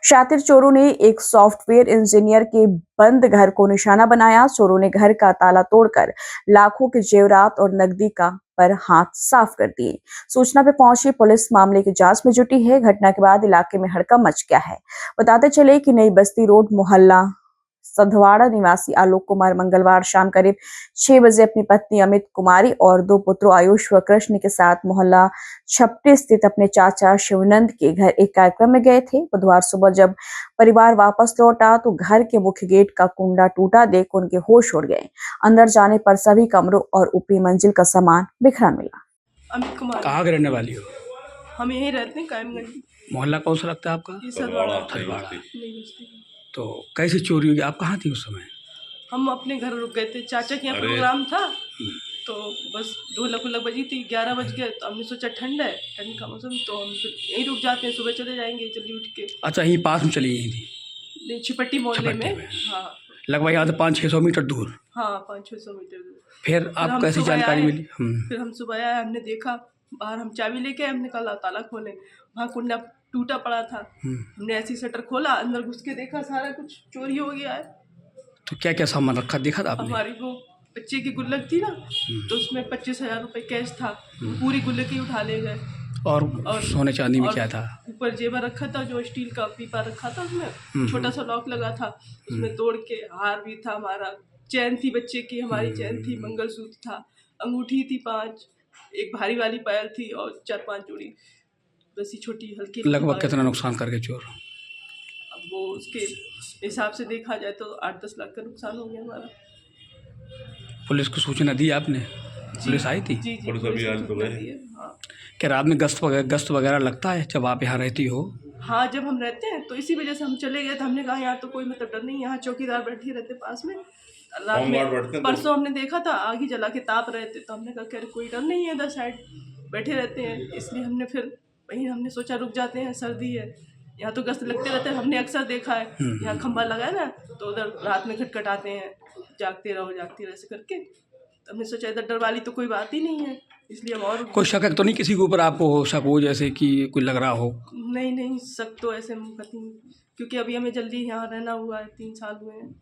शातिर चोरों ने एक सॉफ्टवेयर इंजीनियर के बंद घर को निशाना बनाया। चोरों ने घर का ताला तोड़कर लाखों के जेवरात और नकदी का पर हाथ साफ कर दिए। सूचना पे पहुंची पुलिस मामले की जांच में जुटी है। घटना के बाद इलाके में हड़कंप मच गया है। बताते चले कि नई बस्ती रोड मोहल्ला सधवाड़ा निवासी आलोक कुमार मंगलवार शाम करीब 6 बजे अपनी पत्नी अमित कुमारी और 2 पुत्रों आयुष व कृष्ण के साथ मोहल्ला छपटी स्थित अपने चाचा शिवनंद के घर एक कार्यक्रम में गए थे। बुधवार सुबह जब परिवार वापस लौटा तो घर के मुख्य गेट का कुंडा टूटा देख उनके होश उड़ गए। अंदर जाने पर सभी कमरों और ऊपरी मंजिल का सामान बिखरा मिला। अमित कुमार, कहाँ के रहने वाली हो? हम यहीं रहते हैं कायमगंज। मोहल्ला कौन सा लगता है आपका? सधवाड़ा। तो कैसे चोरी हुई? आप कहाँ थी उस समय? हम अपने घर रुक गए थे, चाचा के यहाँ प्रोग्राम था तो बस ढोलक उलक बजी थी, 11 बज गए तो हमने सोचा ठंड है, ठंड का मौसम तो हम यहीं रुक जाते हैं, सुबह चले जाएंगे जल्दी उठ के। अच्छा, यहीं पास में चली यहीं थी? नहीं, छिपट्टी मोहल्ले में। हाँ, लगभग यहाँ से 500-600 मीटर दूर। हाँ, 500-600 मीटर दूर। फिर आप कैसी जानकारी मिली? फिर हम सुबह आए, हमने देखा बाहर, हम चाबी लेके हमने कहा ताला खोले, वहाँ कुंडा टूटा पड़ा था। हमने ऐसी शटर खोला, अंदर घुस के देखा सारा कुछ चोरी हो गया है। तो क्या क्या सामान रखा देखा था आपने? हमारी वो बच्चे की गुल्लक थी ना, तो उसमें 25,000 रुपये कैश था, पूरी गुल्लक ही उठा ले गए। और सोने चांदी में क्या था? ऊपर जेवर रखा था, जो स्टील का पीपा रखा था, उसमें छोटा सा लॉक लगा था, उसमें तोड़ के हार भी था हमारा, चैन थी बच्चे की, हमारी चैन थी, मंगलसूत्र था, अंगूठी थी 5, एक भारी वाली पायल थी और 4-5 जोड़ी वैसी छोटी हल्की। लगभग कितना नुकसान करके चोर? अब वो उसके हिसाब से देखा जाए तो 8-10 लाख का नुकसान हो गया हमारा। पुलिस को सूचना दी आपने? पुलिस आई थी? जी, पुलिस अभी आज तो गए। हाँ। क्या रात में गश्त वगैरह लगता है जब आप यहाँ रहती हो? हाँ, जब हम रहते हैं तो इसी वजह से हम चले गए, तो हमने कहा यहाँ तो कोई मतलब डर नहीं, यहाँ चौकीदार बैठे रहते पास में। रात में परसों हमने देखा था आग ही जला के ताप रहे थे, तो हमने कहा कि कोई डर नहीं है, इधर साइड बैठे रहते हैं, इसलिए हमने फिर वहीं हमने सोचा रुक जाते हैं, सर्दी है, यहाँ तो गश्त लगते रहते हैं, हमने अक्सर देखा है, यहाँ खंभा लगा है ना, तो उधर रात में खटखटाते हैं, जागते रहो ऐसे करके, तो हमने सोचा इधर डर वाली तो कोई बात ही नहीं है, इसलिए हम और। कोई शक तो नहीं किसी के ऊपर आपको शक हो, जैसे कि कोई लग रहा हो? नहीं, शक तो ऐसे हम करती, क्योंकि अभी हमें जल्दी यहाँ रहना हुआ है, 3 साल हुए हैं।